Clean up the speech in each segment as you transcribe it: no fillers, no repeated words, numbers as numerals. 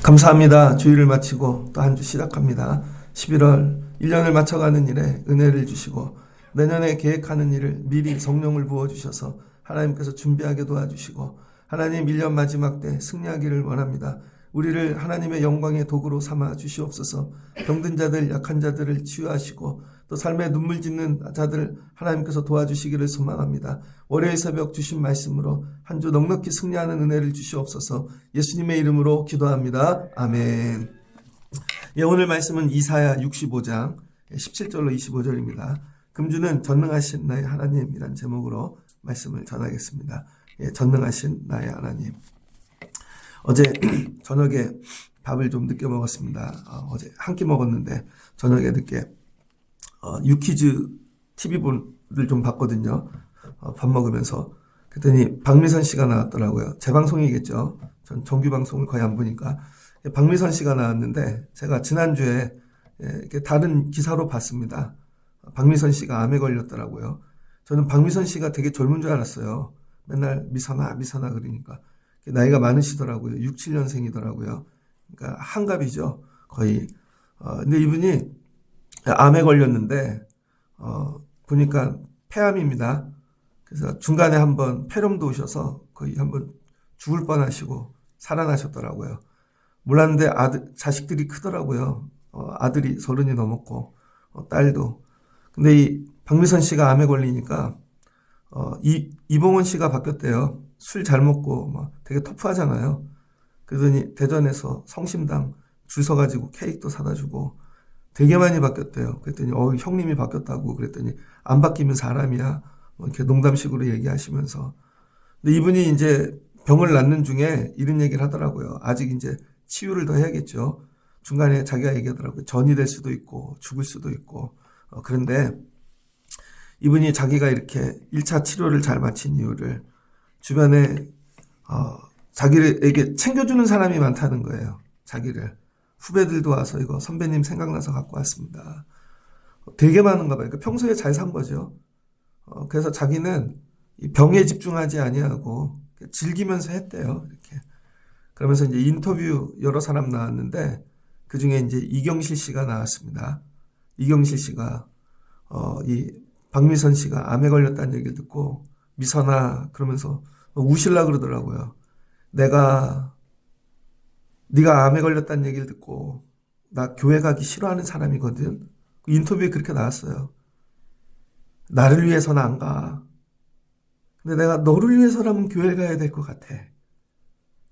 감사합니다. 주일을 마치고 또 한 주 시작합니다. 11월 1년을 맞춰가는 일에 은혜를 주시고 내년에 계획하는 일을 미리 성령을 부어주셔서 하나님께서 준비하게 도와주시고 하나님 1년 마지막 때 승리하기를 원합니다. 우리를 하나님의 영광의 도구로 삼아 주시옵소서. 병든 자들, 약한 자들을 치유하시고 또 삶에 눈물 짓는 자들 하나님께서 도와주시기를 소망합니다. 월요일 새벽 주신 말씀으로 한 주 넉넉히 승리하는 은혜를 주시옵소서. 예수님의 이름으로 기도합니다. 아멘. 예, 오늘 말씀은 이사야 65장 17절로 25절입니다. 금주는 전능하신 나의 하나님이란 제목으로 말씀을 전하겠습니다. 예, 전능하신 나의 하나님. 어제 저녁에 밥을 좀 늦게 먹었습니다. 어제 한 끼 먹었는데 저녁에 늦게 유퀴즈 TV를 좀 봤거든요. 밥 먹으면서. 그랬더니 박미선 씨가 나왔더라고요. 제 방송이겠죠. 전 정규 방송을 거의 안 보니까. 박미선 씨가 나왔는데 제가 지난주에 이렇게 다른 기사로 봤습니다. 박미선 씨가 암에 걸렸더라고요. 저는 박미선 씨가 되게 젊은 줄 알았어요. 맨날 미선아 미선아 그러니까. 나이가 많으시더라고요. 6, 7년생이더라고요. 그러니까 한갑이죠. 거의. 근데 이분이 암에 걸렸는데 보니까 폐암입니다. 그래서 중간에 한번 폐렴도 오셔서 거의 한번 죽을 뻔하시고 살아나셨더라고요. 몰랐는데 자식들이 크더라고요. 아들이 30이 넘었고 딸도. 근데 이 박미선 씨가 암에 걸리니까 이봉원 씨가 바뀌었대요. 술 잘 먹고 막 되게 터프하잖아요. 그러더니 대전에서 성심당 줄 서가지고 케이크도 사다 주고 되게 많이 바뀌었대요. 그랬더니 형님이 바뀌었다고. 그랬더니 안 바뀌면 사람이야. 이렇게 농담식으로 얘기하시면서. 근데 이분이 이제 병을 낫는 중에 이런 얘기를 하더라고요. 아직 이제 치유를 더 해야겠죠. 중간에 자기가 얘기하더라고요. 전이 될 수도 있고 죽을 수도 있고. 그런데 이분이 자기가 이렇게 1차 치료를 잘 마친 이유를 주변에 자기에게 챙겨주는 사람이 많다는 거예요. 자기를. 후배들도 와서 이거 선배님 생각나서 갖고 왔습니다. 되게 많은가 봐요. 그러니까 평소에 잘 산 거죠. 그래서 자기는 병에 집중하지 아니하고 즐기면서 했대요. 이렇게. 그러면서 이제 인터뷰 여러 사람 나왔는데 그 중에 이제 이경실 씨가 나왔습니다. 이경실 씨가 이 박미선 씨가 암에 걸렸다는 얘기를 듣고 미선아 그러면서 우실라 그러더라고요. 네가 암에 걸렸다는 얘기를 듣고 나 교회 가기 싫어하는 사람이거든. 인터뷰에 그렇게 나왔어요. 나를 위해서는 안 가. 근데 내가 너를 위해서라면 교회 가야 될 것 같아.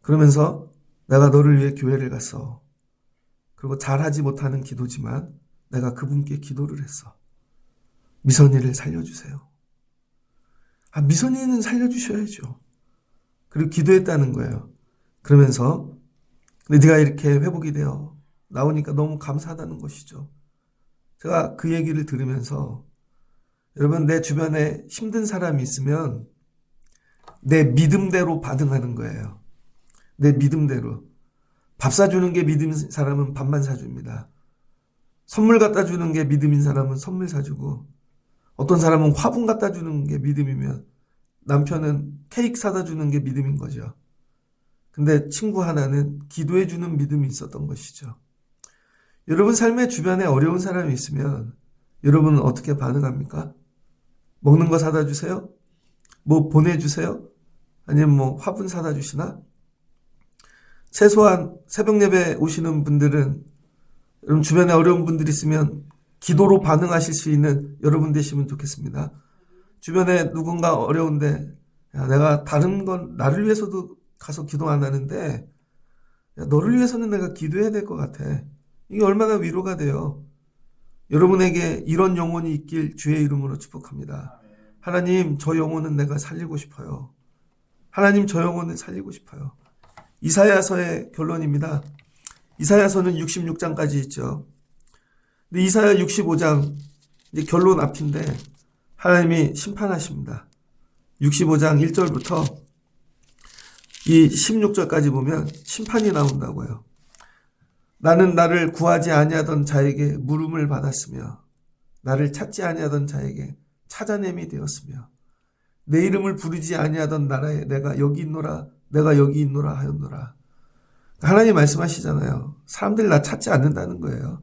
그러면서 내가 너를 위해 교회를 갔어. 그리고 잘하지 못하는 기도지만 내가 그분께 기도를 했어. 미선이를 살려주세요. 미선이는 살려주셔야죠. 그리고 기도했다는 거예요. 그러면서 근데 네가 이렇게 회복이 되어 나오니까 너무 감사하다는 것이죠. 제가 그 얘기를 들으면서 여러분 내 주변에 힘든 사람이 있으면 내 믿음대로 반응하는 거예요. 내 믿음대로. 밥 사주는 게 믿음인 사람은 밥만 사줍니다. 선물 갖다 주는 게 믿음인 사람은 선물 사주고 어떤 사람은 화분 갖다 주는 게 믿음이면 남편은 케이크 사다 주는 게 믿음인 거죠. 근데 친구 하나는 기도해 주는 믿음이 있었던 것이죠. 여러분 삶의 주변에 어려운 사람이 있으면 여러분은 어떻게 반응합니까? 먹는 거 사다 주세요? 뭐 보내주세요? 아니면 뭐 화분 사다 주시나? 최소한 새벽 예배 오시는 분들은 여러분 주변에 어려운 분들이 있으면 기도로 반응하실 수 있는 여러분 되시면 좋겠습니다. 주변에 누군가 어려운데 야, 내가 다른 건 나를 위해서도 가서 기도 안 하는데 야, 너를 위해서는 내가 기도해야 될 것 같아. 이게 얼마나 위로가 돼요. 여러분에게 이런 영혼이 있길 주의 이름으로 축복합니다. 하나님 저 영혼은 내가 살리고 싶어요. 하나님 저 영혼을 살리고 싶어요. 이사야서의 결론입니다. 이사야서는 66장까지 있죠. 근데 이사야 65장 이제 결론 앞인데 하나님이 심판하십니다. 65장 1절부터 이 16절까지 보면 심판이 나온다고요. 나는 나를 구하지 아니하던 자에게 물음을 받았으며 나를 찾지 아니하던 자에게 찾아냄이 되었으며 내 이름을 부르지 아니하던 나라에 내가 여기 있노라 내가 여기 있노라 하였노라. 하나님 말씀하시잖아요. 사람들이 나 찾지 않는다는 거예요.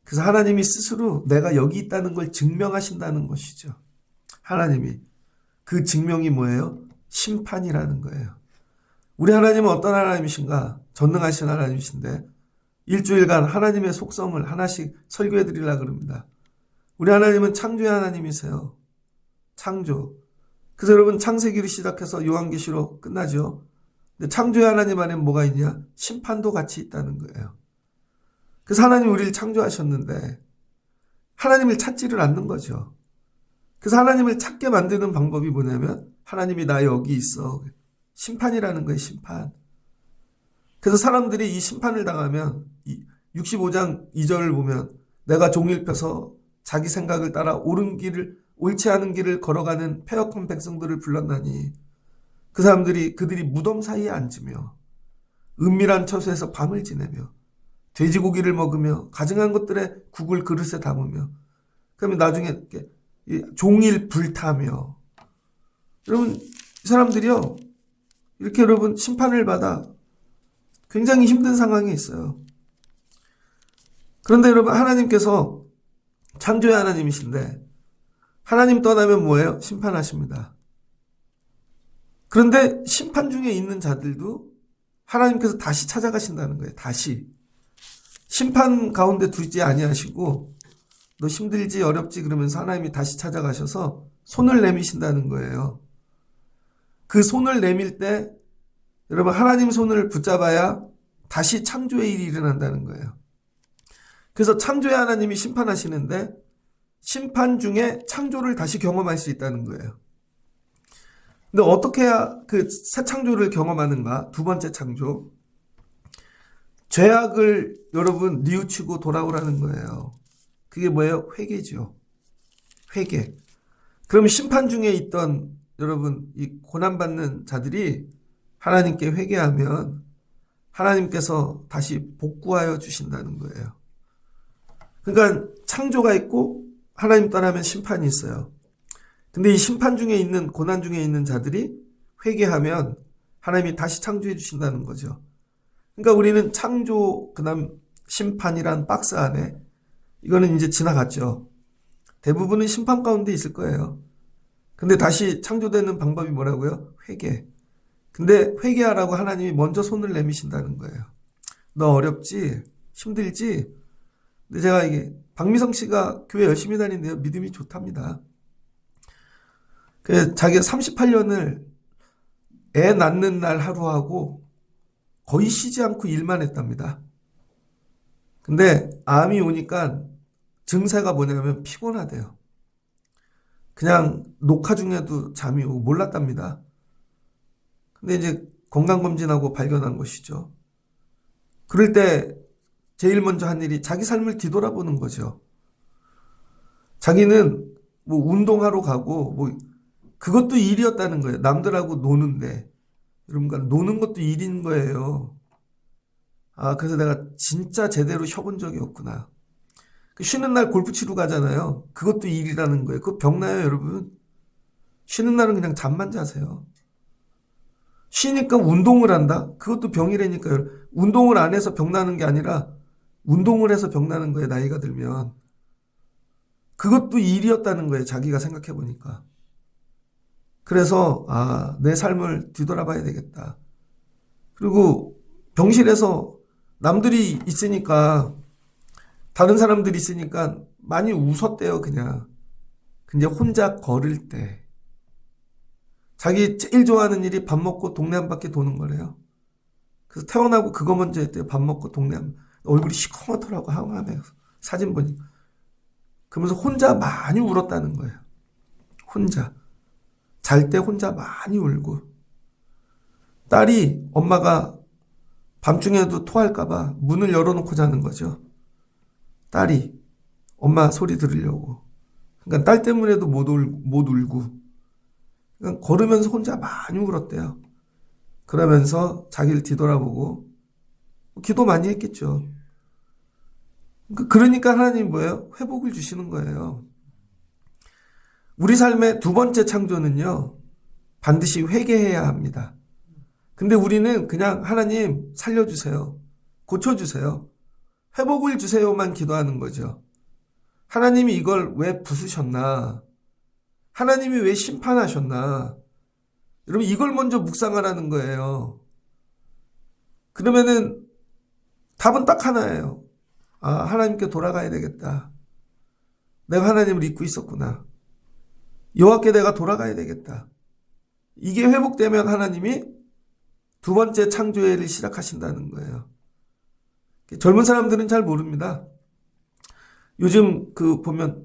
그래서 하나님이 스스로 내가 여기 있다는 걸 증명하신다는 것이죠. 하나님이. 그 증명이 뭐예요? 심판이라는 거예요. 우리 하나님은 어떤 하나님이신가? 전능하신 하나님이신데 일주일간 하나님의 속성을 하나씩 설교해 드리려고 그럽니다. 우리 하나님은 창조의 하나님이세요. 창조. 그래서 여러분 창세기로 시작해서 요한계시로 끝나죠. 근데 창조의 하나님 안에 뭐가 있냐? 심판도 같이 있다는 거예요. 그래서 하나님 우리를 창조하셨는데 하나님을 찾지를 않는 거죠. 그래서 하나님을 찾게 만드는 방법이 뭐냐면 하나님이 나 여기 있어. 심판이라는 거예요. 심판. 그래서 사람들이 이 심판을 당하면 65장 2절을 보면 내가 종일 펴서 자기 생각을 따라 옳은 길을 옳지 않은 길을 걸어가는 패역한 백성들을 불렀나니 그 사람들이 그들이 무덤 사이에 앉으며 은밀한 처소에서 밤을 지내며 돼지고기를 먹으며 가증한 것들에 국을 그릇에 담으며 그러면 나중에 이렇게 종일 불타며 여러분 이 사람들이요 이렇게 여러분 심판을 받아 굉장히 힘든 상황에 있어요. 그런데 여러분 하나님께서 창조의 하나님이신데 하나님 떠나면 뭐예요? 심판하십니다. 그런데 심판 중에 있는 자들도 하나님께서 다시 찾아가신다는 거예요. 다시. 심판 가운데 두지 아니하시고 너 힘들지 어렵지 그러면서 하나님이 다시 찾아가셔서 손을 내미신다는 거예요. 그 손을 내밀 때 여러분 하나님 손을 붙잡아야 다시 창조의 일이 일어난다는 거예요. 그래서 창조의 하나님이 심판하시는데 심판 중에 창조를 다시 경험할 수 있다는 거예요. 근데 어떻게 해야 그 새 창조를 경험하는가? 두 번째 창조. 죄악을 여러분 뉘우치고 돌아오라는 거예요. 그게 뭐예요? 회개죠. 회개. 그럼 심판 중에 있던 여러분 이 고난받는 자들이 하나님께 회개하면 하나님께서 다시 복구하여 주신다는 거예요. 그러니까 창조가 있고 하나님 떠나면 심판이 있어요. 근데 이 심판 중에 있는 고난 중에 있는 자들이 회개하면 하나님이 다시 창조해 주신다는 거죠. 그러니까 우리는 창조 그다음 심판이란 박스 안에 이거는 이제 지나갔죠. 대부분은 심판 가운데 있을 거예요. 근데 다시 창조되는 방법이 뭐라고요? 회개. 근데 회개하라고 하나님이 먼저 손을 내미신다는 거예요. 너 어렵지? 힘들지? 근데 제가 이게 박미성 씨가 교회 열심히 다니는데요. 믿음이 좋답니다. 자기가 38년을 애 낳는 날 하루하고 거의 쉬지 않고 일만 했답니다. 근데 암이 오니까 증세가 뭐냐면 피곤하대요. 그냥 녹화 중에도 잠이 오고 몰랐답니다. 근데 이제 건강검진하고 발견한 것이죠. 그럴 때 제일 먼저 한 일이 자기 삶을 뒤돌아보는 거죠. 자기는 뭐 운동하러 가고 뭐 그것도 일이었다는 거예요. 남들하고 노는데. 여러분, 노는 것도 일인 거예요. 아, 그래서 내가 진짜 제대로 쉬어본 적이 없구나. 쉬는 날 골프 치러 가잖아요. 그것도 일이라는 거예요. 그거 병나요, 여러분? 쉬는 날은 그냥 잠만 자세요. 쉬니까 운동을 한다? 그것도 병이라니까요. 운동을 안 해서 병나는 게 아니라 운동을 해서 병나는 거예요, 나이가 들면. 그것도 일이었다는 거예요, 자기가 생각해 보니까. 그래서 내 삶을 뒤돌아봐야 되겠다. 그리고 병실에서 남들이 있으니까 다른 사람들이 있으니까 많이 웃었대요, 그냥. 근데 혼자 걸을 때 자기 제일 좋아하는 일이 밥 먹고 동네 한 바퀴 도는 거래요. 그래서 태어나고 그거 먼저 했대요. 밥 먹고 동네 한 얼굴이 시커멓더라고, 항암에 사진 보니까. 그러면서 혼자 많이 울었다는 거예요. 혼자. 잘 때 혼자 많이 울고. 딸이 엄마가 밤중에도 토할까봐 문을 열어놓고 자는 거죠. 딸이 엄마 소리 들으려고. 그러니까 딸 때문에도 못 울고. 그러니까 걸으면서 혼자 많이 울었대요. 그러면서 자기를 뒤돌아보고 기도 많이 했겠죠. 그러니까 하나님 뭐예요? 회복을 주시는 거예요. 우리 삶의 두 번째 창조는요, 반드시 회개해야 합니다. 근데 우리는 그냥 하나님 살려주세요. 고쳐주세요. 회복을 주세요만 기도하는 거죠. 하나님이 이걸 왜 부수셨나? 하나님이 왜 심판하셨나? 여러분, 이걸 먼저 묵상하라는 거예요. 그러면은 답은 딱 하나예요. 아, 하나님께 돌아가야 되겠다. 내가 하나님을 잊고 있었구나. 여호와께 내가 돌아가야 되겠다. 이게 회복되면 하나님이 두 번째 창조회를 시작하신다는 거예요. 젊은 사람들은 잘 모릅니다. 요즘 보면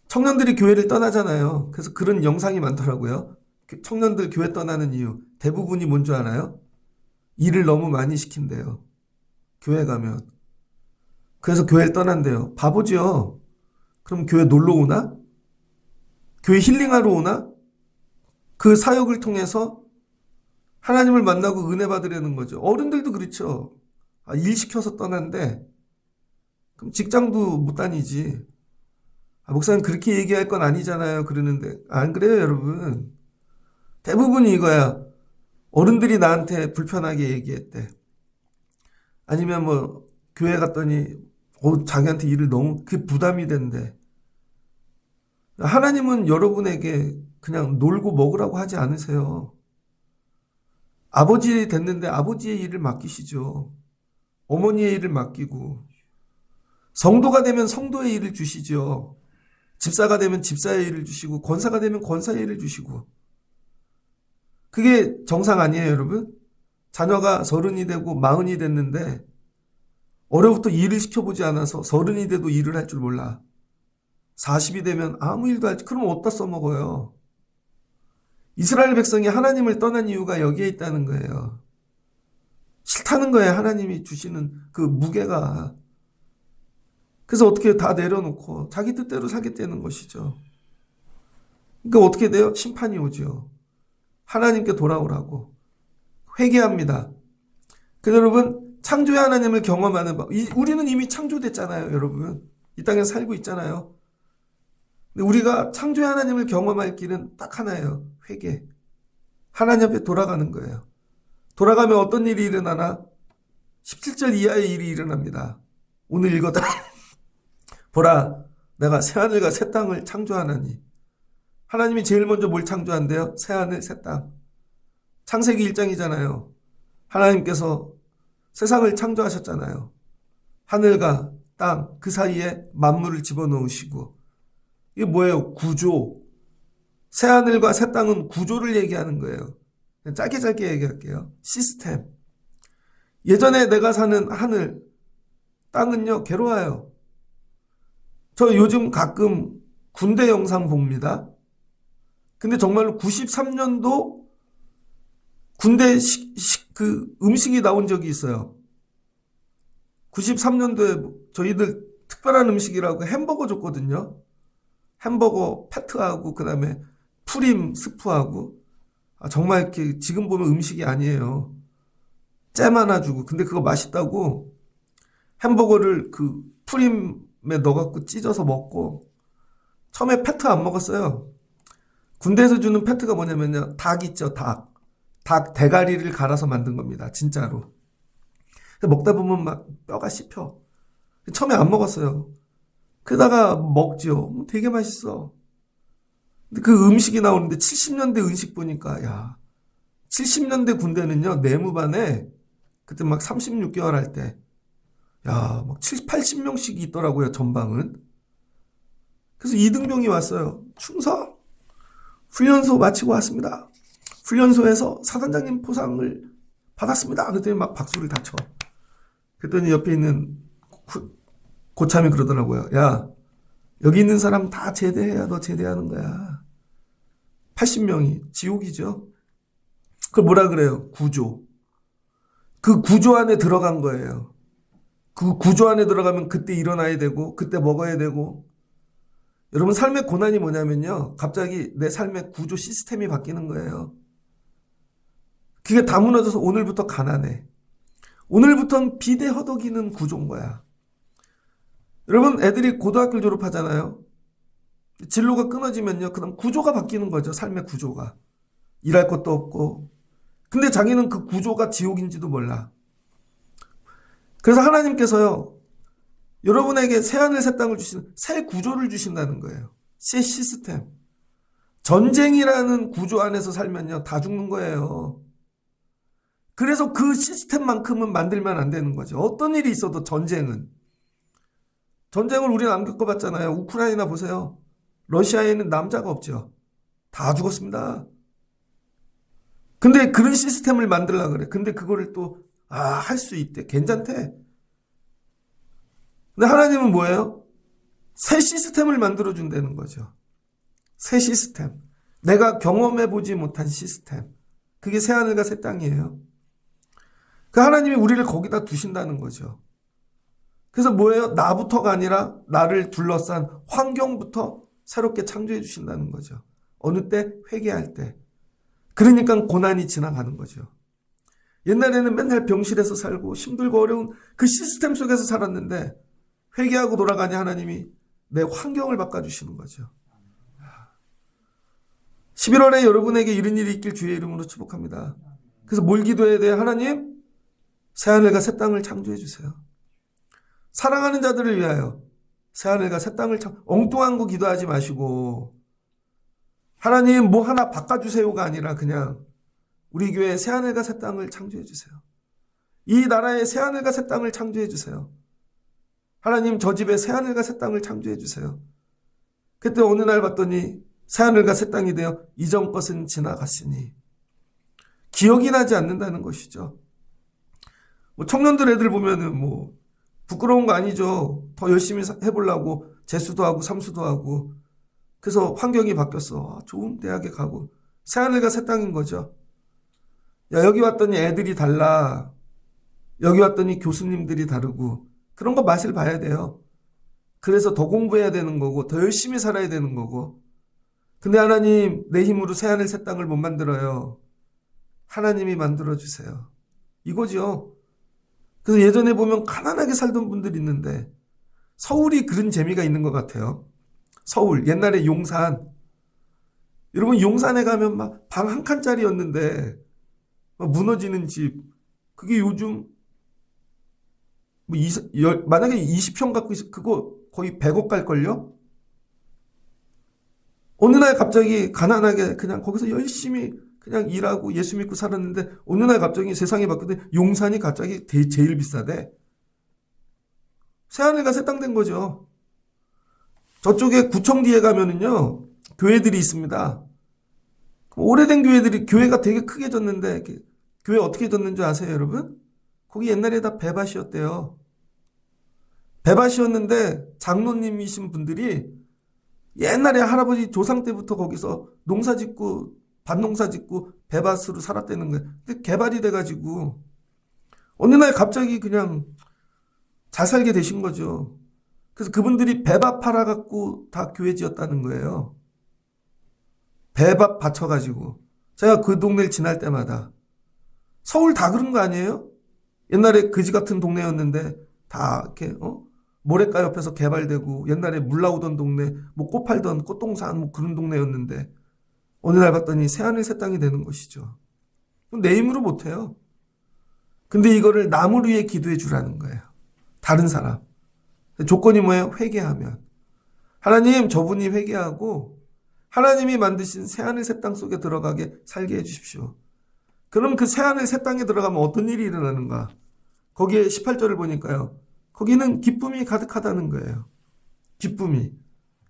청년들이 교회를 떠나잖아요. 그래서 그런 영상이 많더라고요. 청년들 교회 떠나는 이유 대부분이 뭔 줄 알아요? 일을 너무 많이 시킨대요. 교회 가면. 그래서 교회를 떠난대요. 바보죠. 그럼 교회 놀러 오나? 교회 힐링하러 오나? 그 사역을 통해서 하나님을 만나고 은혜 받으려는 거죠. 어른들도 그렇죠. 일 시켜서 떠난대. 그럼 직장도 못 다니지. 목사님 그렇게 얘기할 건 아니잖아요. 그러는데 안 그래요, 여러분. 대부분이 이거야. 어른들이 나한테 불편하게 얘기했대. 아니면 뭐 교회 갔더니 자기한테 일을 너무 그게 부담이 된대. 하나님은 여러분에게 그냥 놀고 먹으라고 하지 않으세요. 아버지 됐는데 아버지의 일을 맡기시죠. 어머니의 일을 맡기고, 성도가 되면 성도의 일을 주시죠. 집사가 되면 집사의 일을 주시고, 권사가 되면 권사의 일을 주시고. 그게 정상 아니에요, 여러분? 자녀가 30이 되고 40이 됐는데 어려부터 일을 시켜보지 않아서 30이 돼도 일을 할 줄 몰라. 40이 되면 아무 일도 할지, 그럼 어디다 써먹어요? 이스라엘 백성이 하나님을 떠난 이유가 여기에 있다는 거예요. 싫다는 거예요, 하나님이 주시는 그 무게가. 그래서 어떻게 다 내려놓고 자기 뜻대로 살겠다는 것이죠. 그러니까 어떻게 돼요? 심판이 오죠. 하나님께 돌아오라고. 회개합니다. 그래서 여러분, 창조의 하나님을 경험하는 법. 우리는 이미 창조됐잖아요, 여러분. 이 땅에 살고 있잖아요. 근데 우리가 창조의 하나님을 경험할 길은 딱 하나예요. 회개. 하나님 앞에 돌아가는 거예요. 돌아가면 어떤 일이 일어나나? 17절 이하의 일이 일어납니다. 오늘 읽었다. 보라, 내가 새하늘과 새 땅을 창조하나니. 하나님이 제일 먼저 뭘 창조한대요? 새하늘, 새 땅. 창세기 1장이잖아요. 하나님께서 세상을 창조하셨잖아요. 하늘과 땅, 그 사이에 만물을 집어넣으시고. 이게 뭐예요? 구조. 새하늘과 새 땅은 구조를 얘기하는 거예요. 짧게 얘기할게요. 시스템. 예전에 내가 사는 하늘, 땅은요, 괴로워요. 저 요즘 가끔 군대 영상 봅니다. 근데 정말로 93년도 군대 음식이 나온 적이 있어요. 93년도에 저희들 특별한 음식이라고 햄버거 줬거든요. 햄버거 패트하고 그다음에 프림 스프하고, 정말 이렇게 지금 보면 음식이 아니에요. 잼 하나 주고. 근데 그거 맛있다고 햄버거를 그 프림에 넣어갖고 찢어서 먹고, 처음에 패트 안 먹었어요. 군대에서 주는 패트가 뭐냐면요, 닭 있죠, 닭. 닭 대가리를 갈아서 만든 겁니다, 진짜로. 먹다 보면 막 뼈가 씹혀. 처음에 안 먹었어요. 그러다가 먹죠. 되게 맛있어. 근데 그 음식이 나오는데 70년대 음식 보니까, 야, 70년대 군대는요, 내무반에 그때 막 36개월 할 때, 야, 막 70, 80명씩 있더라고요, 전방은. 그래서 이등병이 왔어요. 충성! 훈련소 마치고 왔습니다. 훈련소에서 사단장님 포상을 받았습니다. 그랬더니 막 박수를 다 쳐. 그랬더니 옆에 있는 고참이 그러더라고요. 야, 여기 있는 사람 다 제대해야 너 제대하는 거야. 80명이 지옥이죠. 그걸 뭐라 그래요? 구조. 그 구조 안에 들어간 거예요. 그 구조 안에 들어가면 그때 일어나야 되고, 그때 먹어야 되고. 여러분, 삶의 고난이 뭐냐면요, 갑자기 내 삶의 구조 시스템이 바뀌는 거예요. 그게 다 무너져서 오늘부터 가난해. 오늘부터는 비대 허덕이는 구조인 거야. 여러분, 애들이 고등학교 졸업하잖아요. 진로가 끊어지면요, 그다음 구조가 바뀌는 거죠. 삶의 구조가. 일할 것도 없고. 근데 자기는 그 구조가 지옥인지도 몰라. 그래서 하나님께서요, 여러분에게 새하늘 새 땅을 주시는 새 구조를 주신다는 거예요. 새 시스템. 전쟁이라는 구조 안에서 살면요, 다 죽는 거예요. 그래서 그 시스템만큼은 만들면 안 되는 거죠. 어떤 일이 있어도 전쟁을 우리는 안 겪어봤잖아요. 우크라이나 보세요. 러시아에는 남자가 없죠. 다 죽었습니다. 근데 그런 시스템을 만들려고 그래. 근데 그거를 또 할 수 있대. 괜찮대. 근데 하나님은 뭐예요? 새 시스템을 만들어준다는 거죠. 새 시스템. 내가 경험해보지 못한 시스템. 그게 새하늘과 새 땅이에요. 그 하나님이 우리를 거기다 두신다는 거죠. 그래서 뭐예요? 나부터가 아니라 나를 둘러싼 환경부터 새롭게 창조해 주신다는 거죠. 어느 때? 회개할 때. 그러니까 고난이 지나가는 거죠. 옛날에는 맨날 병실에서 살고 힘들고 어려운 그 시스템 속에서 살았는데 회개하고 돌아가니 하나님이 내 환경을 바꿔주시는 거죠. 11월에 여러분에게 이런 일이 있길 주의 이름으로 축복합니다. 그래서 뭘 기도해야 돼요? 하나님, 새하늘과 새 땅을 창조해 주세요. 사랑하는 자들을 위하여 새하늘과 새 땅을 엉뚱한 거 기도하지 마시고 하나님 뭐 하나 바꿔주세요가 아니라 그냥 우리 교회에 새하늘과 새 땅을 창조해 주세요. 이 나라에 새하늘과 새 땅을 창조해 주세요. 하나님 저 집에 새하늘과 새 땅을 창조해 주세요. 그때 어느 날 봤더니 새하늘과 새 땅이 되어 이전 것은 지나갔으니 기억이 나지 않는다는 것이죠. 뭐 청년들 애들 보면은 뭐 부끄러운 거 아니죠. 더 열심히 해보려고 재수도 하고 삼수도 하고 그래서 환경이 바뀌었어. 좋은 대학에 가고 새하늘과 새 땅인 거죠. 야, 여기 왔더니 애들이 달라. 여기 왔더니 교수님들이 다르고 그런 거 맛을 봐야 돼요. 그래서 더 공부해야 되는 거고 더 열심히 살아야 되는 거고. 근데 하나님 내 힘으로 새하늘 새 땅을 못 만들어요. 하나님이 만들어주세요. 이거죠. 그래서 예전에 보면 가난하게 살던 분들이 있는데 서울이 그런 재미가 있는 것 같아요. 서울 옛날에 용산 여러분 용산에 가면 막 방 한 칸짜리였는데 막 무너지는 집 그게 요즘 뭐 만약에 20평 갖고 있어 그거 거의 100억 갈걸요? 어느 날 갑자기 가난하게 그냥 거기서 열심히 그냥 일하고 예수 믿고 살았는데 어느 날 갑자기 세상이 바뀌는데 용산이 갑자기 제일 비싸대. 새하늘과 새 땅 된 거죠. 저쪽에 구청 뒤에 가면은요 교회들이 있습니다. 오래된 교회들이 교회가 되게 크게 졌는데 교회 어떻게 졌는 줄 아세요 여러분? 거기 옛날에 다 배밭이었대요. 배밭이었는데 장로님이신 분들이 옛날에 할아버지 조상 때부터 거기서 농사 짓고 밭농사 짓고 배밭으로 살았다는 거예요. 근데 개발이 돼가지고 어느 날 갑자기 그냥 잘 살게 되신 거죠. 그래서 그분들이 배밭 팔아갖고 다 교회 지었다는 거예요. 배밭 받쳐가지고 제가 그 동네를 지날 때마다 서울 다 그런 거 아니에요? 옛날에 그지 같은 동네였는데 다 이렇게 모래가 옆에서 개발되고 옛날에 물 나오던 동네 뭐 꽃 팔던 꽃동산 뭐 그런 동네였는데 어느 날 봤더니 새하늘 새 땅이 되는 것이죠. 내 힘으로 못해요. 근데 이거를 남을 위해 기도해 주라는 거예요. 다른 사람. 조건이 뭐예요? 회개하면. 하나님 저분이 회개하고 하나님이 만드신 새하늘 새 땅 속에 들어가게 살게 해 주십시오. 그럼 그 새하늘 새 땅에 들어가면 어떤 일이 일어나는가? 거기에 18절을 보니까요. 거기는 기쁨이 가득하다는 거예요. 기쁨이.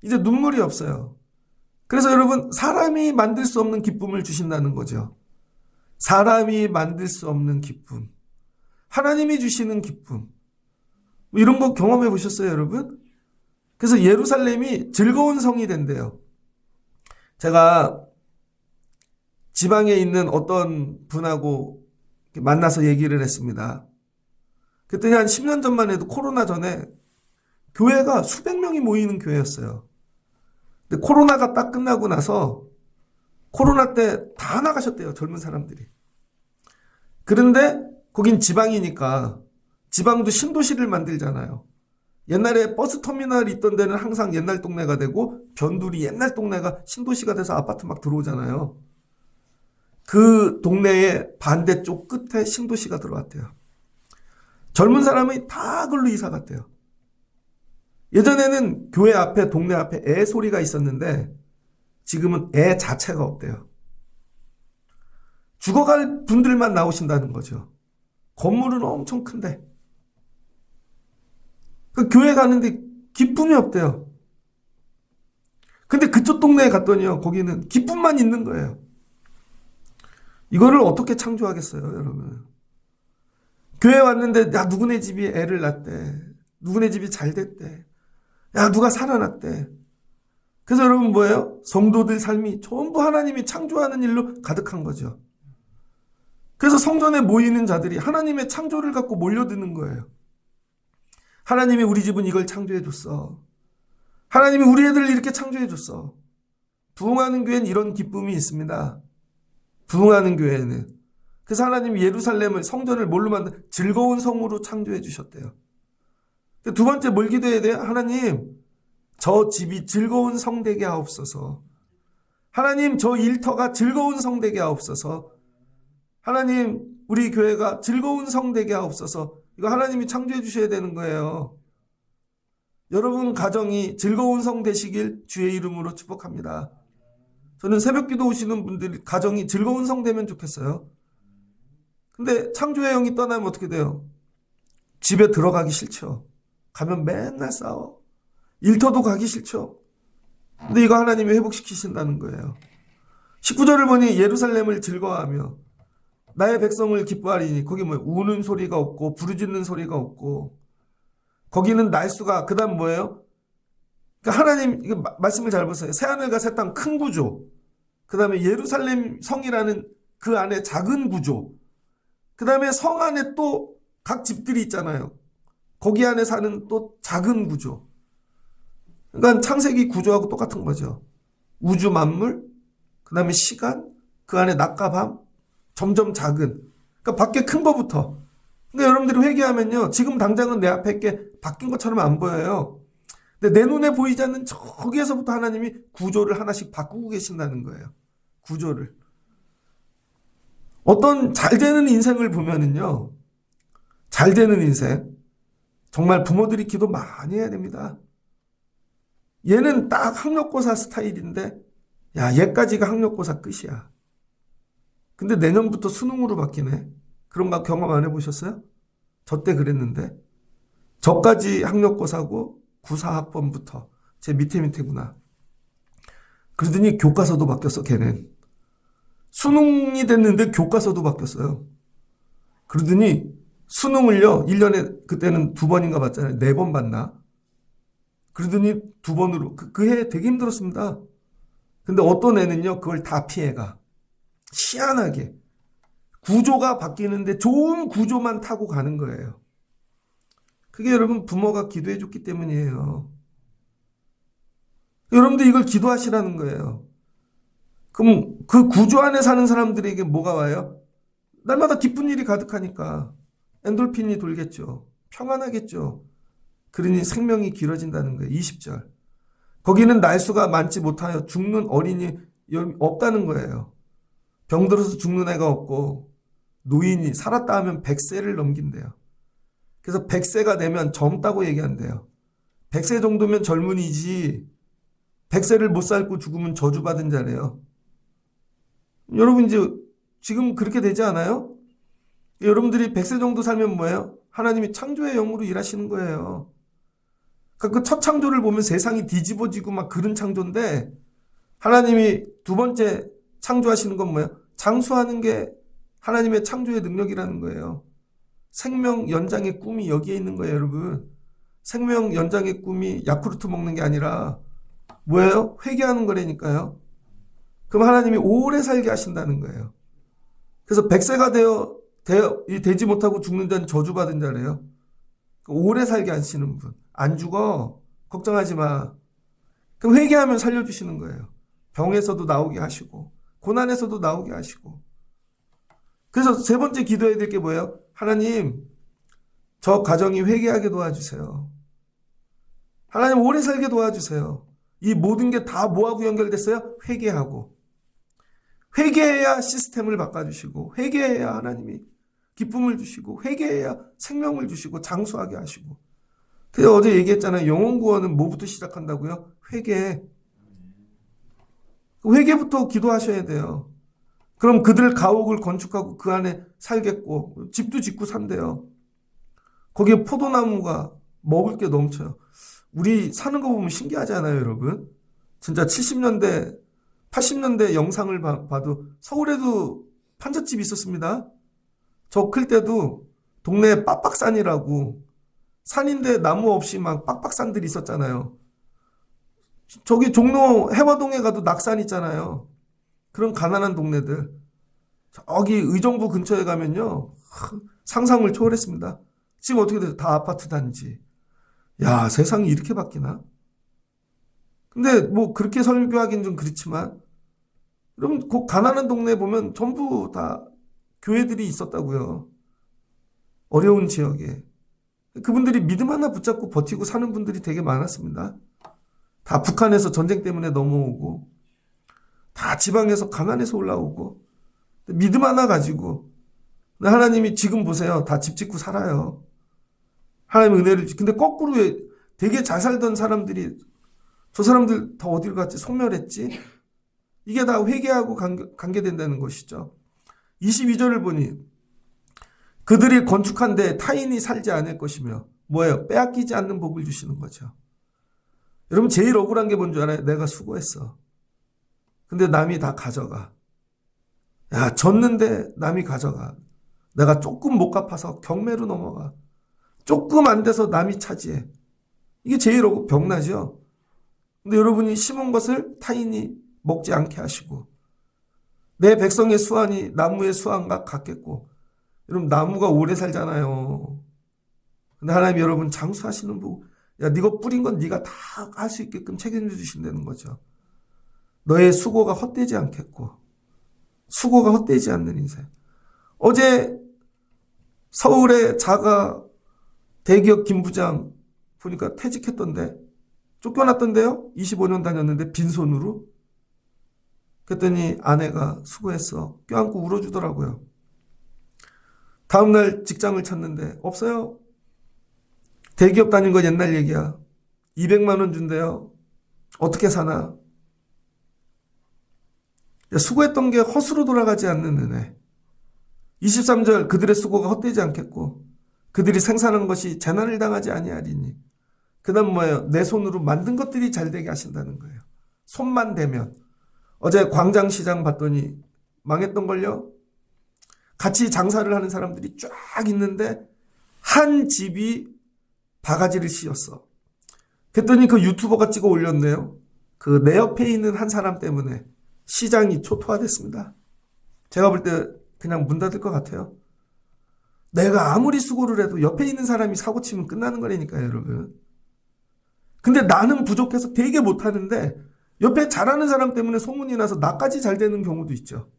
이제 눈물이 없어요. 그래서 여러분 사람이 만들 수 없는 기쁨을 주신다는 거죠. 사람이 만들 수 없는 기쁨. 하나님이 주시는 기쁨. 이런 거 경험해 보셨어요 여러분? 그래서 예루살렘이 즐거운 성이 된대요. 제가 지방에 있는 어떤 분하고 만나서 얘기를 했습니다. 그랬더니 한 10년 전만 해도 코로나 전에 교회가 수백 명이 모이는 교회였어요. 근데 코로나가 딱 끝나고 나서 코로나 때 다 나가셨대요. 젊은 사람들이. 그런데 거긴 지방이니까 지방도 신도시를 만들잖아요. 옛날에 버스터미널이 있던 데는 항상 옛날 동네가 되고 변두리 옛날 동네가 신도시가 돼서 아파트 막 들어오잖아요. 그 동네의 반대쪽 끝에 신도시가 들어왔대요. 젊은 사람이 다 글로 이사 갔대요. 예전에는 교회 앞에 동네 앞에 애 소리가 있었는데 지금은 애 자체가 없대요. 죽어갈 분들만 나오신다는 거죠. 건물은 엄청 큰데 그 교회 가는데 기쁨이 없대요. 근데 그쪽 동네에 갔더니요, 거기는 기쁨만 있는 거예요. 이거를 어떻게 창조하겠어요, 여러분? 교회 왔는데 야 누구네 집이 애를 낳대, 누구네 집이 잘 됐대, 야 누가 살아났대. 그래서 여러분 뭐예요? 성도들 삶이 전부 하나님이 창조하는 일로 가득한 거죠. 그래서 성전에 모이는 자들이 하나님의 창조를 갖고 몰려드는 거예요. 하나님이 우리 집은 이걸 창조해 줬어. 하나님이 우리 애들을 이렇게 창조해 줬어. 부흥하는 교회는 이런 기쁨이 있습니다. 부흥하는 교회는. 그래서 하나님이 예루살렘을, 성전을 뭘로 만든? 즐거운 성으로 창조해 주셨대요. 두 번째 뭘 기도해야 돼요? 하나님, 저 집이 즐거운 성 되게 하옵소서. 하나님, 저 일터가 즐거운 성 되게 하옵소서. 하나님, 우리 교회가 즐거운 성 되게 하옵소서. 이거 하나님이 창조해 주셔야 되는 거예요. 여러분 가정이 즐거운 성 되시길 주의 이름으로 축복합니다. 저는 새벽기도 오시는 분들이 가정이 즐거운 성 되면 좋겠어요. 근데 창조의 영이 떠나면 어떻게 돼요? 집에 들어가기 싫죠. 가면 맨날 싸워. 일터도 가기 싫죠. 근데 이거 하나님이 회복시키신다는 거예요. 19절을 보니 예루살렘을 즐거워하며 나의 백성을 기뻐하리니, 거기 뭐예요? 우는 소리가 없고 부르짖는 소리가 없고, 거기는 날수가, 그 다음 뭐예요? 그러니까 하나님, 이거 말씀을 잘 보세요. 새하늘과 새 땅 큰 구조, 그 다음에 예루살렘 성이라는 그 안에 작은 구조, 그 다음에 성 안에 또 각 집들이 있잖아요. 거기 안에 사는 또 작은 구조. 그러니까 창세기 구조하고 똑같은 거죠. 우주 만물, 그 다음에 시간, 그 안에 낮과 밤, 점점 작은. 그러니까 밖에 큰 거부터. 그러니까 여러분들이 회개하면요, 지금 당장은 내 앞에 게 바뀐 것처럼 안 보여요. 근데 내 눈에 보이지 않는 저기에서부터 하나님이 구조를 하나씩 바꾸고 계신다는 거예요. 구조를. 어떤 잘 되는 인생을 보면은요, 잘 되는 인생, 정말 부모들이 기도 많이 해야 됩니다. 얘는 딱 학력고사 스타일인데, 야, 얘까지가 학력고사 끝이야. 근데 내년부터 수능으로 바뀌네. 그런 거 경험 안 해보셨어요? 저 때 그랬는데. 저까지 학력고사고 94학번부터. 제 밑에구나. 그러더니 교과서도 바뀌었어, 걔는. 수능이 됐는데 교과서도 바뀌었어요. 그러더니 수능을요, 1년에 그때는 2번인가 봤잖아요. 4번 봤나? 그러더니 2번으로. 그 해 되게 힘들었습니다. 근데 어떤 애는요, 그걸 다 피해가. 희한하게 구조가 바뀌는데 좋은 구조만 타고 가는 거예요. 그게 여러분 부모가 기도해 줬기 때문이에요. 여러분들 이걸 기도하시라는 거예요. 그럼 그 구조 안에 사는 사람들에게 뭐가 와요? 날마다 기쁜 일이 가득하니까 엔돌핀이 돌겠죠. 평안하겠죠. 그러니 생명이 길어진다는 거예요. 20절. 거기는 날수가 많지 못하여 죽는 어린이 없다는 거예요. 병들어서 죽는 애가 없고, 노인이 살았다 하면 100세를 넘긴대요. 그래서 100세가 되면 젊다고 얘기한대요. 100세 정도면 젊은이지 100세를 못 살고 죽으면 저주받은 자래요. 여러분 이제 지금 그렇게 되지 않아요? 여러분들이 100세 정도 살면 뭐예요? 하나님이 창조의 영으로 일하시는 거예요. 그러니까 그 첫 창조를 보면 세상이 뒤집어지고 막 그런 창조인데, 하나님이 두 번째 창조하시는 건 뭐예요? 장수하는 게 하나님의 창조의 능력이라는 거예요. 생명 연장의 꿈이 여기에 있는 거예요, 여러분. 생명 연장의 꿈이 야쿠르트 먹는 게 아니라 뭐예요? 회개하는 거라니까요. 그럼 하나님이 오래 살게 하신다는 거예요. 그래서 100세가 되지 못하고 죽는 자는 저주받은 자래요. 오래 살게 하시는 분. 안 죽어. 걱정하지 마. 그럼 회개하면 살려주시는 거예요. 병에서도 나오게 하시고 고난에서도 나오게 하시고. 그래서 세 번째 기도해야 될 게 뭐예요? 하나님, 저 가정이 회개하게 도와주세요. 하나님 오래 살게 도와주세요. 이 모든 게 다 뭐하고 연결됐어요? 회개하고. 회개해야 시스템을 바꿔주시고, 회개해야 하나님이 기쁨을 주시고, 회개해야 생명을 주시고 장수하게 하시고. 그래서 어제 얘기했잖아요. 영혼 구원은 뭐부터 시작한다고요? 회개. 회개부터 기도하셔야 돼요. 그럼 그들 가옥을 건축하고 그 안에 살겠고, 집도 짓고 산대요. 거기에 포도나무가 먹을 게 넘쳐요. 우리 사는 거 보면 신기하지 않아요, 여러분? 진짜 70년대, 80년대 영상을 봐도 서울에도 판잣집이 있었습니다. 저 클 때도 동네에 빡빡산이라고, 산인데 나무 없이 막 빡빡산들이 있었잖아요. 저기 종로 해화동에 가도 낙산 있잖아요. 그런 가난한 동네들. 저기 의정부 근처에 가면요, 상상을 초월했습니다. 지금 어떻게 돼요? 다 아파트 단지. 야, 세상이 이렇게 바뀌나? 근데 뭐 그렇게 설교하기는 좀 그렇지만, 그럼 그 가난한 동네에 보면 전부 다 교회들이 있었다고요. 어려운 지역에. 그분들이 믿음 하나 붙잡고 버티고 사는 분들이 되게 많았습니다. 다 북한에서 전쟁 때문에 넘어오고, 다 지방에서 가난해서 올라오고, 믿음 하나 가지고, 하나님이 지금 보세요. 다 집 짓고 살아요. 하나님의 은혜를 근데 거꾸로 되게 잘 살던 사람들이 저 사람들 다 어디로 갔지? 소멸했지? 이게 다 회개하고 관계된다는 것이죠. 22절을 보니 그들이 건축한 데 타인이 살지 않을 것이며 뭐예요? 빼앗기지 않는 복을 주시는 거죠. 여러분 제일 억울한 게 뭔 줄 알아요? 내가 수고했어. 근데 남이 다 가져가. 야, 졌는데 남이 가져가. 내가 조금 못 갚아서 경매로 넘어가. 조금 안 돼서 남이 차지해. 이게 제일 병나죠. 근데 여러분이 심은 것을 타인이 먹지 않게 하시고 내 백성의 수완이 나무의 수완과 같겠고 여러분 나무가 오래 살잖아요. 근데 하나님 여러분 장수하시는 분 야 네가 뿌린 건 네가 다 할 수 있게끔 책임져 주신다는 거죠. 너의 수고가 헛되지 않겠고 수고가 헛되지 않는 인생. 어제 서울의 자가 대기업 김부장 보니까 퇴직했던데 쫓겨났던데요. 25년 다녔는데 빈손으로. 그랬더니 아내가 수고했어 껴안고 울어주더라고요. 다음날 직장을 찾는데 없어요. 대기업 다닌 거 옛날 얘기야. 200만 원 준대요. 어떻게 사나. 수고했던 게 헛으로 돌아가지 않는 은혜. 23절 그들의 수고가 헛되지 않겠고 그들이 생산한 것이 재난을 당하지 아니하리니. 그 다음 뭐예요? 내 손으로 만든 것들이 잘 되게 하신다는 거예요. 손만 대면. 어제 광장시장 봤더니 망했던걸요? 같이 장사를 하는 사람들이 쫙 있는데 한 집이 바가지를 씌웠어. 그랬더니 그 유튜버가 찍어 올렸네요. 그 내 옆에 있는 한 사람 때문에 시장이 초토화됐습니다. 제가 볼 때 그냥 문 닫을 것 같아요. 내가 아무리 수고를 해도 옆에 있는 사람이 사고 치면 끝나는 거라니까요, 여러분. 근데 나는 부족해서 되게 못하는데 옆에 잘하는 사람 때문에 소문이 나서 나까지 잘 되는 경우도 있죠.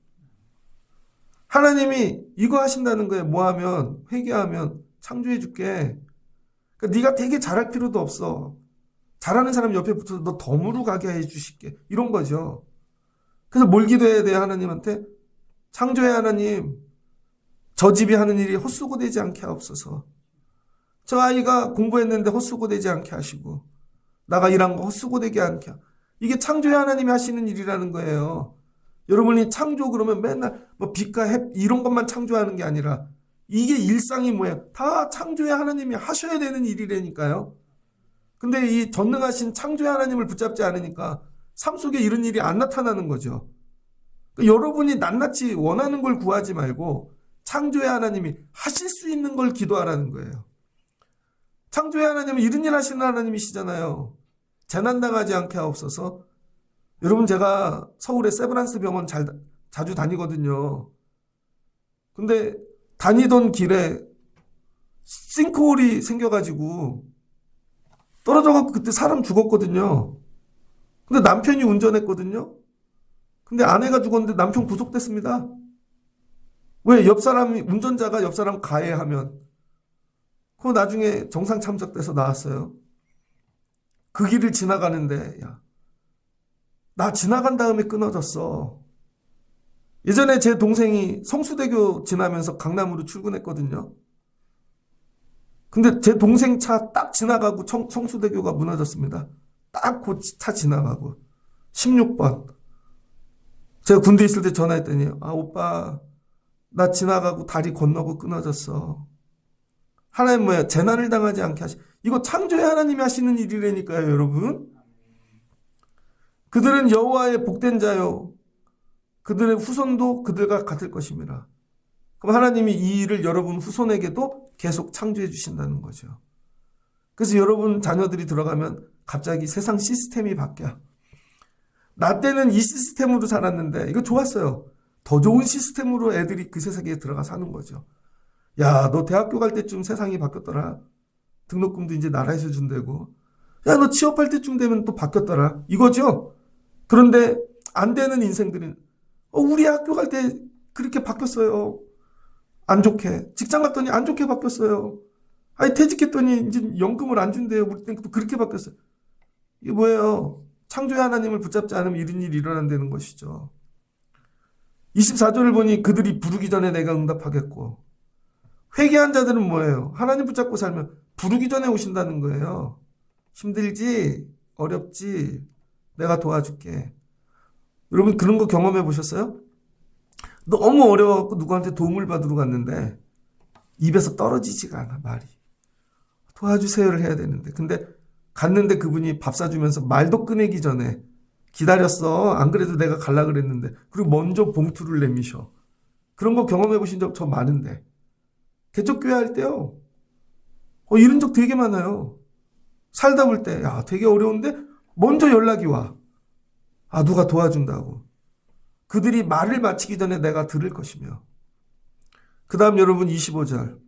하나님이 이거 하신다는 거예요. 뭐 하면? 회개하면 창조해 줄게. 그러니까 네가 되게 잘할 필요도 없어. 잘하는 사람 옆에 붙어서 너 덤으로 가게 해 주실게. 이런 거죠. 그래서 뭘 기도해야 돼요, 하나님한테? 창조의 하나님, 저 집이 하는 일이 헛수고되지 않게 하옵소서. 저 아이가 공부했는데 헛수고되지 않게 하시고 나가 일한 거 헛수고되게 않게. 이게 창조의 하나님이 하시는 일이라는 거예요. 여러분이 창조 그러면 맨날 뭐 빛과 햇 이런 것만 창조하는 게 아니라 이게 일상이 뭐예요? 다 창조의 하나님이 하셔야 되는 일이라니까요. 근데 이 전능하신 창조의 하나님을 붙잡지 않으니까 삶 속에 이런 일이 안 나타나는 거죠. 그러니까 여러분이 낱낱이 원하는 걸 구하지 말고 창조의 하나님이 하실 수 있는 걸 기도하라는 거예요. 창조의 하나님은 이런 일 하시는 하나님이시잖아요. 재난당하지 않게 하옵소서. 여러분 제가 서울의 세브란스 병원 자주 다니거든요. 근데 다니던 길에 싱크홀이 생겨가지고 떨어져갖고 그때 사람 죽었거든요. 근데 남편이 운전했거든요. 근데 아내가 죽었는데 남편 구속됐습니다. 왜? 옆 사람이 운전자가 옆 사람 가해하면 그거 나중에 정상 참작돼서 나왔어요. 그 길을 지나가는데 야, 나 지나간 다음에 끊어졌어. 예전에 제 동생이 성수대교 지나면서 강남으로 출근했거든요. 근데 제 동생 차 딱 지나가고 성수대교가 무너졌습니다. 딱 그 차 지나가고 16번. 제가 군대 있을 때 전화했더니 아 오빠 나 지나가고 다리 건너고 끊어졌어. 하나님 뭐야 재난을 당하지 않게 하시. 이거 창조의 하나님이 하시는 일이라니까요, 여러분. 그들은 여호와의 복된 자요. 그들의 후손도 그들과 같을 것입니다. 그럼 하나님이 이 일을 여러분 후손에게도 계속 창조해 주신다는 거죠. 그래서 여러분 자녀들이 들어가면 갑자기 세상 시스템이 바뀌어. 나 때는 이 시스템으로 살았는데 이거 좋았어요. 더 좋은 시스템으로 애들이 그 세상에 들어가 사는 거죠. 야, 너 대학교 갈 때쯤 세상이 바뀌었더라. 등록금도 이제 나라에서 준다고. 야, 너 취업할 때쯤 되면 또 바뀌었더라. 이거죠. 그런데 안 되는 인생들은 우리 학교 갈 때 그렇게 바뀌었어요. 안 좋게. 직장 갔더니 안 좋게 바뀌었어요. 아니 퇴직했더니 이제 연금을 안 준대요. 우리 때는 또 그렇게 바뀌었어요. 이게 뭐예요? 창조의 하나님을 붙잡지 않으면 이런 일이 일어난다는 것이죠. 24절을 보니 그들이 부르기 전에 내가 응답하겠고, 회개한 자들은 뭐예요? 하나님 붙잡고 살면 부르기 전에 오신다는 거예요. 힘들지? 어렵지? 내가 도와줄게. 여러분 그런 거 경험해 보셨어요? 너무 어려워갖고 누구한테 도움을 받으러 갔는데 입에서 떨어지지가 않아 말이. 도와주세요를 해야 되는데 근데 갔는데 그분이 밥 사주면서 말도 꺼내기 전에 기다렸어. 안 그래도 내가 갈라 그랬는데. 그리고 먼저 봉투를 내미셔. 그런 거 경험해 보신 적 저 많은데. 개척교회 할 때요. 이런 적 되게 많아요. 살다 볼 때 야 되게 어려운데 먼저 연락이 와. 아 누가 도와준다고. 그들이 말을 마치기 전에 내가 들을 것이며. 그 다음 여러분 25절.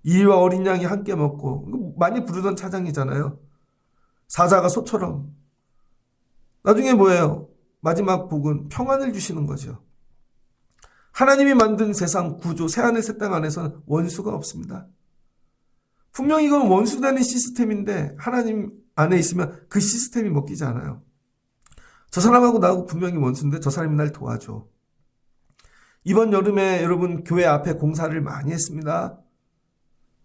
이와 어린 양이 함께 먹고 많이 부르던 차장이잖아요. 사자가 소처럼. 나중에 뭐예요? 마지막 복은 평안을 주시는 거죠. 하나님이 만든 세상 구조 새하늘 새 땅 안에서는 원수가 없습니다. 분명히 이건 원수되는 시스템인데 하나님 안에 있으면 그 시스템이 먹히지 않아요. 저 사람하고 나하고 분명히 원수인데 저 사람이 날 도와줘. 이번 여름에 여러분 교회 앞에 공사를 많이 했습니다.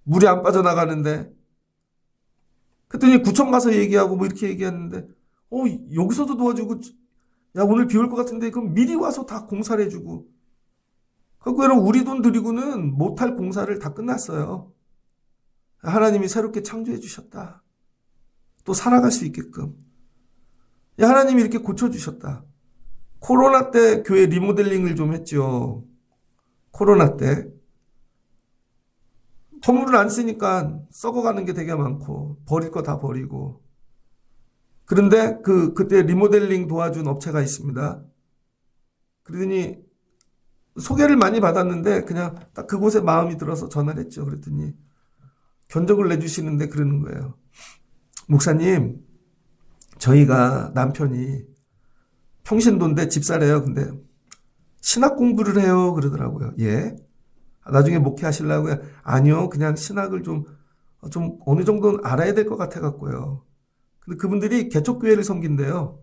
물이 안 빠져나가는데 그랬더니 구청 가서 얘기하고 뭐 이렇게 얘기했는데 여기서도 도와주고 야 오늘 비 올 것 같은데 그럼 미리 와서 다 공사를 해주고 그리고 여러분 우리 돈 들이고는 못할 공사를 다 끝났어요. 하나님이 새롭게 창조해 주셨다. 또 살아갈 수 있게끔. 야, 하나님이 이렇게 고쳐주셨다. 코로나 때 교회 리모델링을 좀 했죠. 코로나 때. 건물을 안 쓰니까 썩어가는 게 되게 많고 버릴 거 다 버리고. 그런데 그때 리모델링 도와준 업체가 있습니다. 그러더니 소개를 많이 받았는데 그냥 딱 그곳에 마음이 들어서 전화를 했죠. 그랬더니 견적을 내주시는데 그러는 거예요. 목사님, 저희가 남편이 평신도인데 집사래요. 근데 신학 공부를 해요. 그러더라고요. 예? 나중에 목회하시려고요? 아니요. 그냥 신학을 좀 어느 정도는 알아야 될 것 같아갖고요. 근데 그분들이 개척교회를 섬긴대요.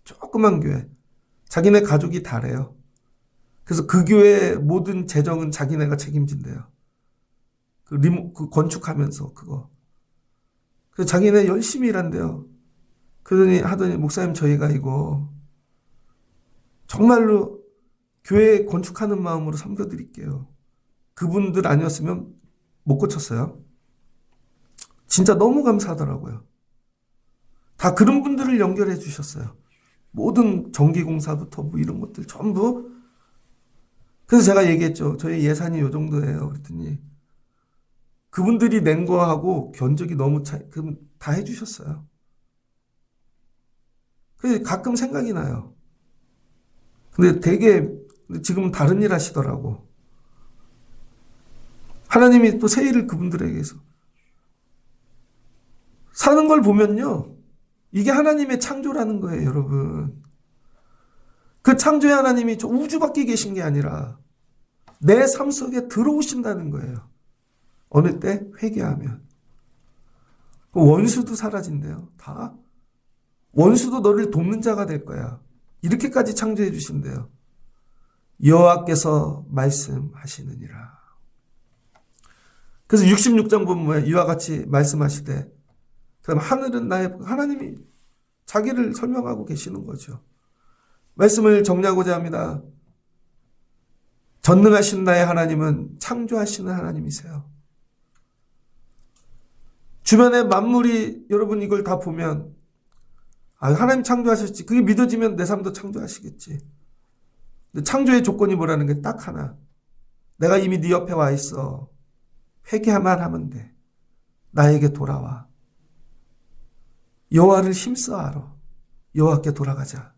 조그만 교회. 자기네 가족이 다래요. 그래서 그 교회 모든 재정은 자기네가 책임진대요. 그 건축하면서 그거. 그래서 자기네 열심히 일한대요. 그러더니 하더니 목사님 저희가 이거 정말로 교회 건축하는 마음으로 섬겨드릴게요. 그분들 아니었으면 못 고쳤어요. 진짜 너무 감사하더라고요. 다 그런 분들을 연결해 주셨어요. 모든 전기공사부터 뭐 이런 것들 전부. 그래서 제가 얘기했죠. 저희 예산이 요 정도예요. 그랬더니 그분들이 낸 거하고 견적이 너무 그럼 다 해주셨어요. 그래서 가끔 생각이 나요. 근데 지금은 다른 일 하시더라고. 하나님이 또 새 일을 그분들에게서 사는 걸 보면요. 이게 하나님의 창조라는 거예요, 여러분. 그 창조의 하나님이 저 우주 밖에 계신 게 아니라 내 삶 속에 들어오신다는 거예요. 어느 때? 회개하면. 원수도 사라진대요. 다. 원수도 너를 돕는 자가 될 거야. 이렇게까지 창조해 주신대요. 여호와께서 말씀하시느니라. 그래서 66장 보면 이와 같이 말씀하시되, 그다음 하늘은 나의, 하나님이 자기를 설명하고 계시는 거죠. 말씀을 정리하고자 합니다. 전능하신 나의 하나님은 창조하시는 하나님이세요. 주변의 만물이, 여러분 이걸 다 보면 하나님 창조하셨지, 그게 믿어지면 내 삶도 창조하시겠지. 근데 창조의 조건이 뭐라는 게 딱 하나. 내가 이미 네 옆에 와 있어. 회개만 하면 돼. 나에게 돌아와. 여호와를 힘써 알아. 여호와께 돌아가자.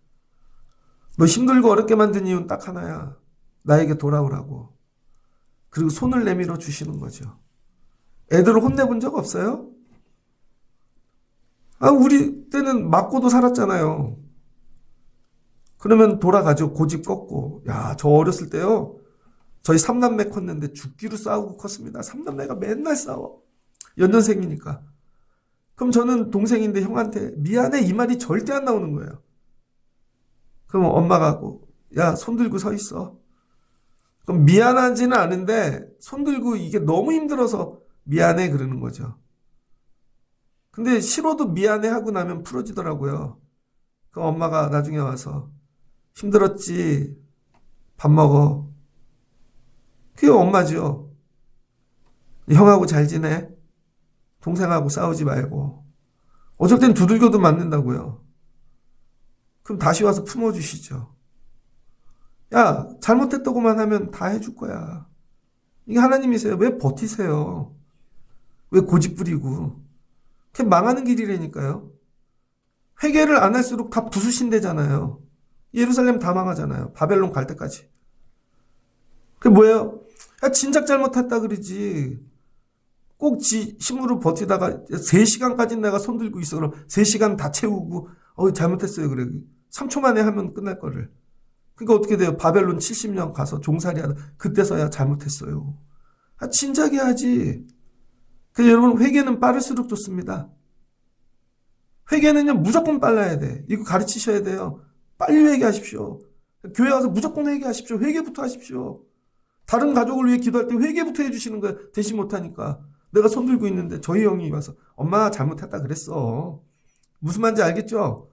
너 힘들고 어렵게 만든 이유는 딱 하나야. 나에게 돌아오라고. 그리고 손을 내밀어 주시는 거죠. 애들을 혼내본 적 없어요? 우리 때는 맞고도 살았잖아요. 그러면 돌아가죠. 고집 꺾고. 야, 저 어렸을 때요. 저희 3남매 컸는데 죽기로 싸우고 컸습니다. 3남매가 맨날 싸워. 연년생이니까. 그럼 저는 동생인데 형한테 미안해 이 말이 절대 안 나오는 거예요. 그럼 엄마가 하고, 야, 손 들고 서 있어. 그럼 미안하지는 않은데 손 들고 이게 너무 힘들어서 미안해 그러는 거죠. 근데 싫어도 미안해 하고 나면 풀어지더라고요. 그럼 엄마가 나중에 와서 힘들었지? 밥 먹어. 그게 엄마죠. 형하고 잘 지내? 동생하고 싸우지 말고. 어쩔 땐 두들겨도 맞는다고요. 그럼 다시 와서 품어주시죠. 야, 잘못했다고만 하면 다 해줄 거야. 이게 하나님이세요. 왜 버티세요? 왜 고집 부리고. 그게 망하는 길이라니까요. 회개를 안 할수록 다 부수신대잖아요. 예루살렘 다 망하잖아요. 바벨론 갈 때까지. 그게 뭐예요? 야, 진작 잘못했다 그러지. 꼭 지 힘으로 버티다가 3시간까지 내가 손 들고 있어. 그럼 3시간 다 채우고 잘못했어요. 그래. 3초 만에 하면 끝날 거를. 그러니까 어떻게 돼요? 바벨론 70년 가서 종살이하다 그때서야 잘못했어요. 진작에 하지. 그래서 여러분 회개는 빠를수록 좋습니다. 회개는요 무조건 빨라야 돼. 이거 가르치셔야 돼요. 빨리 회개하십시오. 교회 와서 무조건 회개하십시오. 회개부터 하십시오. 다른 가족을 위해 기도할 때 회개부터 해주시는 거예요. 대신 못하니까. 내가 손 들고 있는데 저희 형이 와서 엄마 잘못했다 그랬어. 무슨 말인지 알겠죠?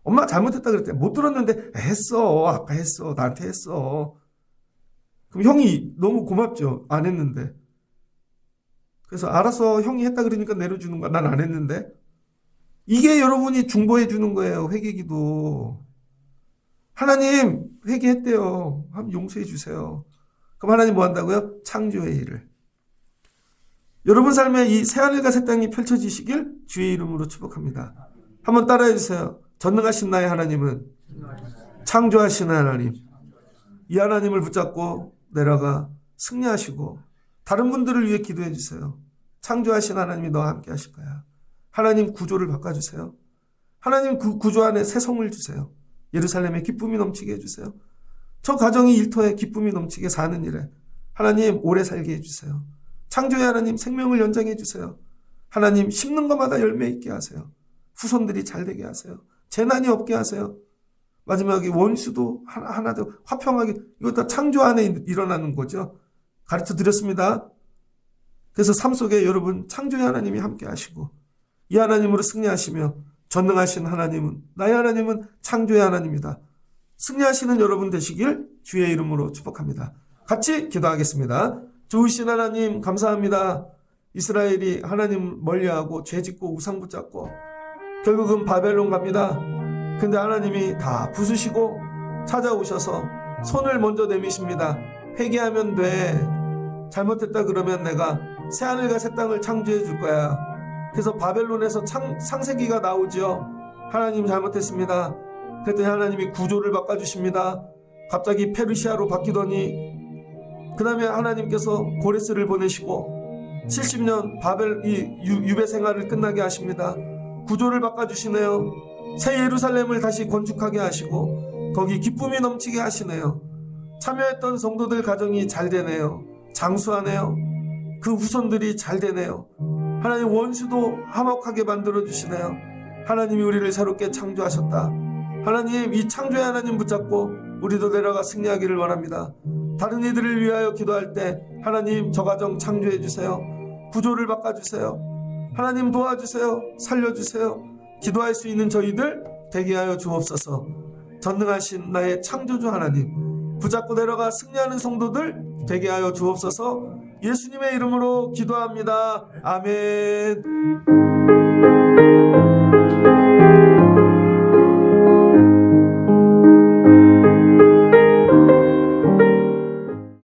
엄마 잘못했다 그랬대. 못 들었는데 했어. 아까 했어. 나한테 했어. 그럼 형이 너무 고맙죠. 안 했는데. 그래서 알았어. 형이 했다 그러니까 내려주는 거야. 난 안 했는데. 이게 여러분이 중보해 주는 거예요. 회개기도. 하나님 회개했대요. 한번 용서해 주세요. 그럼 하나님 뭐 한다고요? 창조의 일을. 여러분 삶에 이 새하늘과 새 땅이 펼쳐지시길 주의 이름으로 축복합니다. 한번 따라해 주세요. 전능하신 나의 하나님은 창조하시는 하나님. 이 하나님을 붙잡고 내려가 승리하시고 다른 분들을 위해 기도해 주세요. 창조하신 하나님이 너와 함께 하실 거야. 하나님 구조를 바꿔주세요. 하나님 그 구조 안에 새 성을 주세요. 예루살렘에 기쁨이 넘치게 해주세요. 저 가정이 일터에 기쁨이 넘치게 사는 일에 하나님 오래 살게 해주세요. 창조의 하나님 생명을 연장해 주세요. 하나님 심는 것마다 열매 있게 하세요. 후손들이 잘 되게 하세요. 재난이 없게 하세요. 마지막에 원수도 하나도 화평하게, 이거 다 창조 안에 일어나는 거죠. 가르쳐 드렸습니다. 그래서 삶 속에 여러분 창조의 하나님이 함께 하시고 이 하나님으로 승리하시며 전능하신 하나님은, 나의 하나님은 창조의 하나님이다. 승리하시는 여러분 되시길 주의 이름으로 축복합니다. 같이 기도하겠습니다. 좋으신 하나님 감사합니다. 이스라엘이 하나님 멀리하고 죄짓고 우상 붙잡고 결국은 바벨론 갑니다. 근데 하나님이 다 부수시고 찾아오셔서 손을 먼저 내미십니다. 회개하면 돼. 잘못했다 그러면 내가 새하늘과 새 땅을 창조해 줄 거야. 그래서 바벨론에서 창세기가 나오죠. 하나님 잘못했습니다. 그랬더니 하나님이 구조를 바꿔주십니다. 갑자기 페르시아로 바뀌더니 그 다음에 하나님께서 고레스를 보내시고 70년 유배 생활을 끝나게 하십니다. 구조를 바꿔주시네요. 새 예루살렘을 다시 건축하게 하시고 거기 기쁨이 넘치게 하시네요. 참여했던 성도들 가정이 잘 되네요. 장수하네요. 그 후손들이 잘 되네요. 하나님 원수도 화목하게 만들어 주시네요. 하나님이 우리를 새롭게 창조하셨다. 하나님, 이 창조의 하나님 붙잡고 우리도 내려가 승리하기를 원합니다. 다른 이들을 위하여 기도할 때 하나님, 저 가정 창조해 주세요. 구조를 바꿔주세요. 하나님, 도와주세요. 살려주세요. 기도할 수 있는 저희들 되게 하여 주옵소서. 전능하신 나의 창조주 하나님, 붙잡고 내려가 승리하는 성도들 되게 하여 주옵소서. 예수님의 이름으로 기도합니다. 아멘.